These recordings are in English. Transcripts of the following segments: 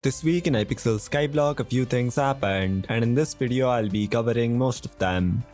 This week in Hypixel Skyblock, a few things happened, and in this video I'll be covering most of them.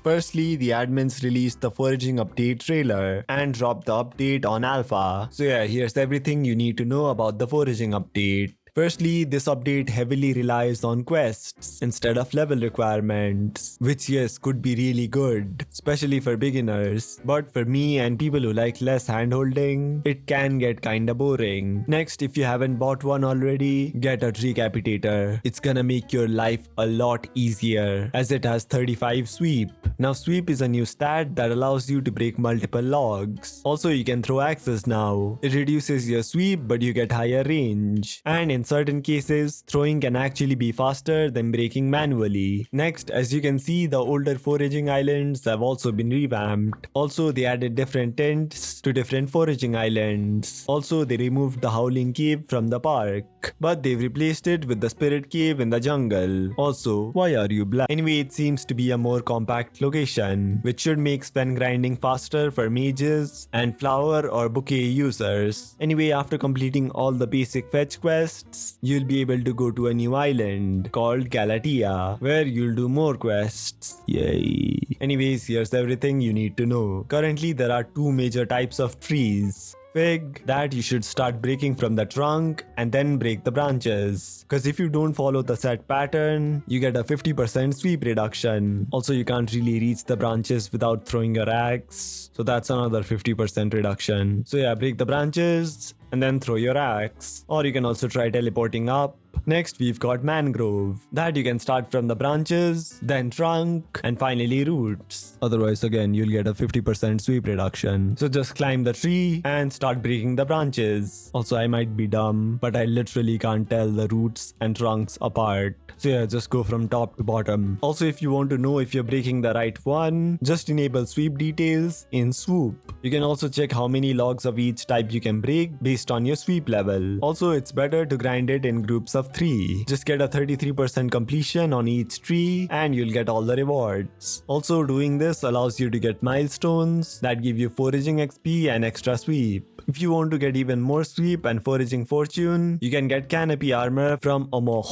Firstly, the admins released the Foraging update trailer and dropped the update on alpha. So yeah, here's everything you need to know about the Foraging update. Firstly, this update heavily relies on quests instead of level requirements, which yes could be really good, especially for beginners, but for me and people who like less handholding, it can get kinda boring. Next, if you haven't bought one already, get a Decapitator. It's gonna make your life a lot easier as it has 35 sweep. Now sweep is a new stat that allows you to break multiple logs. Also you can throw axes now. It reduces your sweep but you get higher range. And in certain cases, throwing can actually be faster than breaking manually. Next, as you can see, the older foraging islands have also been revamped. Also, they added different tents to different foraging islands. Also, they removed the Howling Cave from the park, but they've replaced it with the Spirit Cave in the jungle. Also, why are you black? Anyway, it seems to be a more compact location, which should make spell grinding faster for mages and flower or bouquet users. Anyway, after completing all the basic fetch quests, you'll be able to go to a new island called Galatea, where you'll do more quests. Yay. Anyways, here's everything you need to know. Currently, there are two major types of trees. Fig, that you should start breaking from the trunk and then break the branches. Cause if you don't follow the set pattern, you get a 50% sweep reduction. Also, you can't really reach the branches without throwing your axe. So that's another 50% reduction. So yeah, break the branches and then throw your axe. Or you can also try teleporting up. Next, we've got mangrove, that you can start from the branches, then trunk, and finally roots. Otherwise, again, you'll get a 50% sweep reduction. So just climb the tree and start breaking the branches. Also, I might be dumb, but I literally can't tell the roots and trunks apart. So yeah, just go from top to bottom. Also, if you want to know if you're breaking the right one, just enable sweep details in swoop. You can also check how many logs of each type you can break based on your sweep level. Also, it's better to grind it in groups of 3. Just get a 33% completion on each tree and you'll get all the rewards. Also, doing this allows you to get milestones that give you foraging XP and extra sweep. If you want to get even more sweep and foraging fortune, you can get canopy armor from Omo.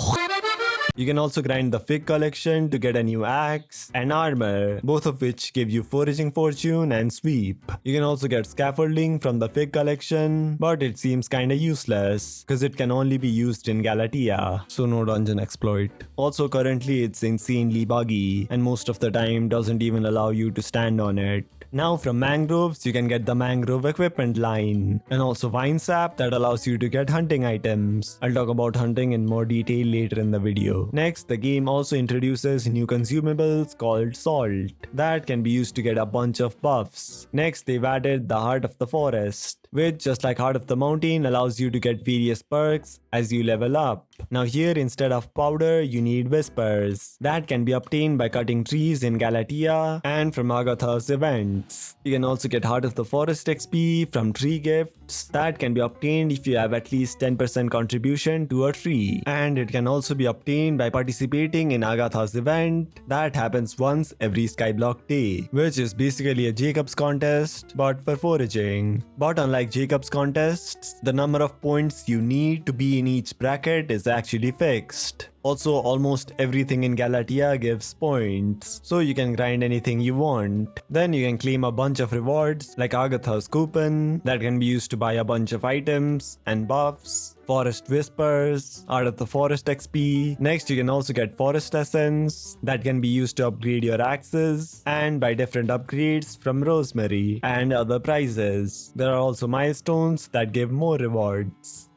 You can also grind the Fig collection to get a new axe and armor, both of which give you foraging fortune and sweep. You can also get scaffolding from the Fig collection, but it seems kinda useless, cause it can only be used in Galatea, so no dungeon exploit. Also currently it's insanely buggy, and most of the time doesn't even allow you to stand on it. Now from mangroves, you can get the mangrove equipment line, and also vine sap that allows you to get hunting items. I'll talk about hunting in more detail later in the video. Next, the game also introduces new consumables called salt that can be used to get a bunch of buffs. Next, they've added the Heart of the Forest, which just like Heart of the Mountain allows you to get various perks as you level up. Now here, instead of powder, you need whispers that can be obtained by cutting trees in Galatea and from Agatha's events. You can also get Heart of the Forest XP from tree gifts that can be obtained if you have at least 10% contribution to a tree, and it can also be obtained by participating in Agatha's event that happens once every Skyblock day, which is basically a Jacob's contest but for foraging. But unlike Jacob's contests, the number of points you need to be in each bracket is actually fixed. Also, almost everything in Galatea gives points, so you can grind anything you want. Then you can claim a bunch of rewards like Agatha's coupon that can be used to buy a bunch of items and buffs, Forest Whispers, Art of the Forest XP. Next, you can also get Forest Essence that can be used to upgrade your axes and buy different upgrades from Rosemary and other prizes. There are also milestones that give more rewards.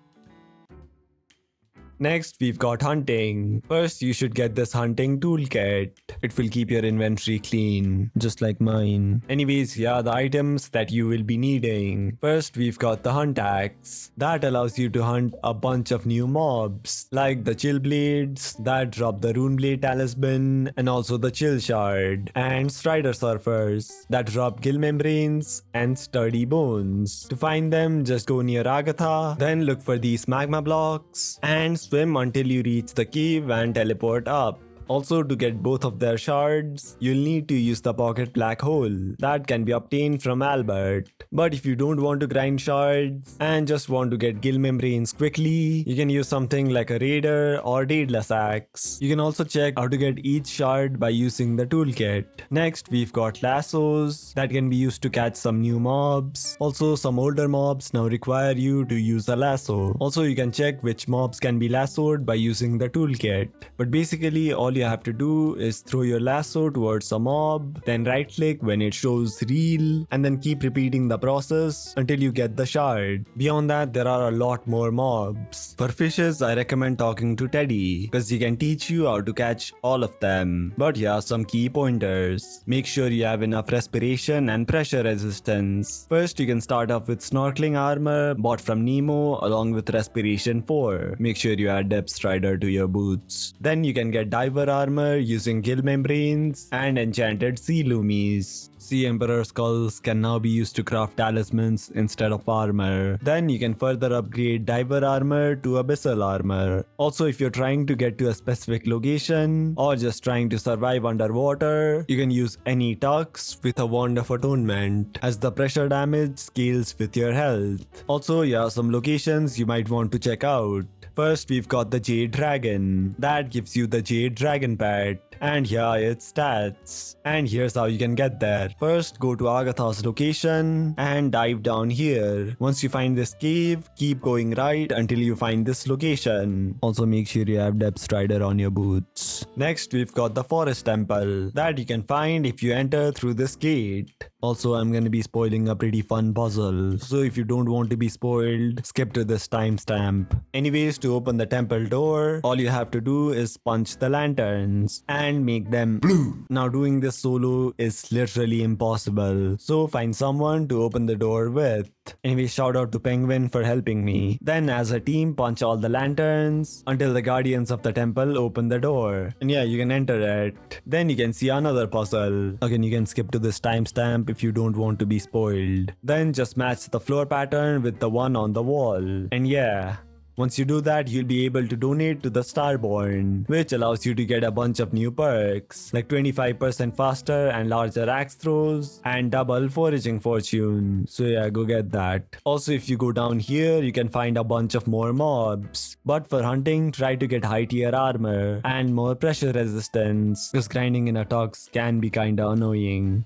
Next, we've got hunting. First, you should get this hunting toolkit. It will keep your inventory clean, just like mine. Anyways, here are the items that you will be needing. First, we've got the hunt axe. That allows you to hunt a bunch of new mobs, like the chill blades that drop the rune blade talisman, and also the chill shard, and strider surfers that drop gill membranes and sturdy bones. To find them, just go near Agatha, then look for these magma blocks and swim until you reach the cave and teleport up. Also, to get both of their shards, you'll need to use the pocket black hole that can be obtained from Albert. But if you don't want to grind shards and just want to get gill membranes quickly, you can use something like a raider or Daedalus axe. You can also check how to get each shard by using the toolkit. Next, we've got lassos that can be used to catch some new mobs. Also, some older mobs now require you to use a lasso. Also, you can check which mobs can be lassoed by using the toolkit. But basically, all you have to do is throw your lasso towards a mob, then right click when it shows reel, and then keep repeating the process until you get the shard. Beyond that, there are a lot more mobs. For fishes, I recommend talking to Teddy, because he can teach you how to catch all of them. But yeah, some key pointers. Make sure you have enough respiration and pressure resistance. First, you can start off with snorkeling armor bought from Nemo along with respiration 4. Make sure you add depth strider to your boots. Then you can get diver armor using gill membranes and enchanted sea loomies. Sea Emperor skulls can now be used to craft talismans instead of armor. Then you can further upgrade diver armor to abyssal armor. Also, if you're trying to get to a specific location or just trying to survive underwater, you can use any tux with a wand of atonement as the pressure damage scales with your health. Also, yeah, some locations you might want to check out. First, we've got the Jade Dragon. That gives you the Jade Dragon pet. And here its stats. And here's how you can get there. First, go to Agatha's location and dive down here. Once you find this cave, keep going right until you find this location. Also, make sure you have depth strider on your boots. Next, we've got the Forest Temple that you can find if you enter through this gate. Also, I'm gonna be spoiling a pretty fun puzzle, so if you don't want to be spoiled, skip to this timestamp. Anyways, to open the temple door, all you have to do is punch the lanterns and make them blue. Now doing this solo is literally impossible, so find someone to open the door with. Anyway, shout out to Penguin for helping me. Then as a team, punch all the lanterns until the guardians of the temple open the door. And yeah, you can enter it. Then you can see another puzzle. Again, you can skip to this timestamp if you don't want to be spoiled. Then just match the floor pattern with the one on the wall. And yeah, once you do that, you'll be able to donate to the Starborn, which allows you to get a bunch of new perks, like 25% faster and larger axe throws, and double foraging fortune. So yeah, go get that. Also, if you go down here, you can find a bunch of more mobs. But for hunting, try to get high tier armor and more pressure resistance, because grinding in a tux can be kinda annoying.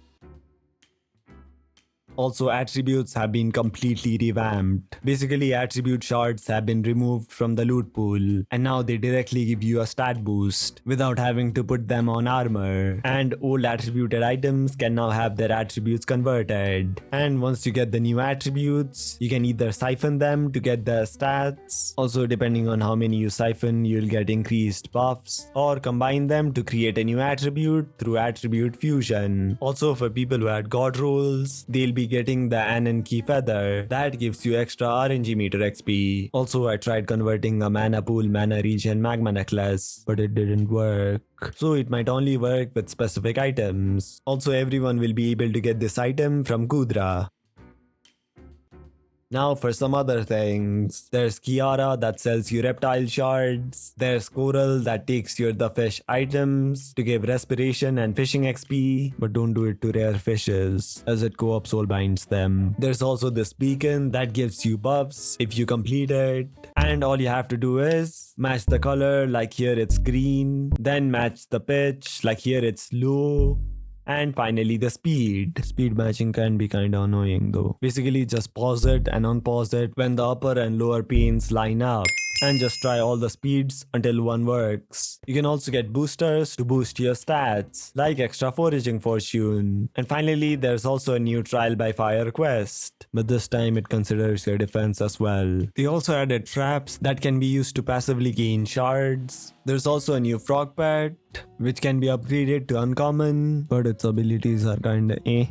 Also, attributes have been completely revamped. Basically, attribute shards have been removed from the loot pool, and now they directly give you a stat boost without having to put them on armor. And old attributed items can now have their attributes converted. And once you get the new attributes, you can either siphon them to get their stats. Also, depending on how many you siphon, you'll get increased buffs, or combine them to create a new attribute through attribute fusion. Also, for people who had god rolls, they'll be getting the Ananke feather that gives you extra RNG meter XP. Also, I tried converting a mana pool mana regen magma necklace, but it didn't work. So it might only work with specific items. Also, everyone will be able to get this item from Kudra. Now for some other things. There's Kiara that sells you reptile shards. There's Coral that takes you the fish items to give respiration and fishing XP, but don't do it to rare fishes as it co-op soul binds them. There's also this beacon that gives you buffs if you complete it. And all you have to do is match the color, like here it's green, then match the pitch, like here it's low. And finally the speed. Speed matching can be kinda annoying though. Basically just pause it and unpause it when the upper and lower panes line up. And just try all the speeds until one works. You can also get boosters to boost your stats, like extra foraging fortune. And finally, there's also a new trial by fire quest, but this time it considers your defense as well. They also added traps that can be used to passively gain shards. There's also a new frog pet, which can be upgraded to uncommon, but its abilities are kinda eh.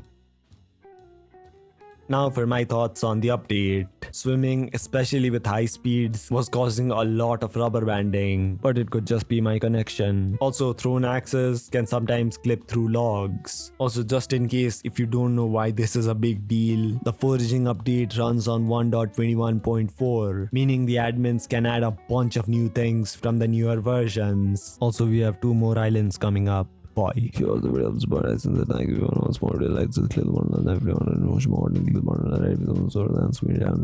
Now for my thoughts on the update. Swimming, especially with high speeds, was causing a lot of rubber banding, but it could just be my connection. Also, thrown axes can sometimes clip through logs. Also, just in case if you don't know why this is a big deal, the foraging update runs on 1.21.4, meaning the admins can add a bunch of new things from the newer versions. Also, we have 2 more islands coming up. Bye. If you all the videos, but I think that I give you one more, like the little one, and everyone, and much more than the little one, and I give them sort of dance me down.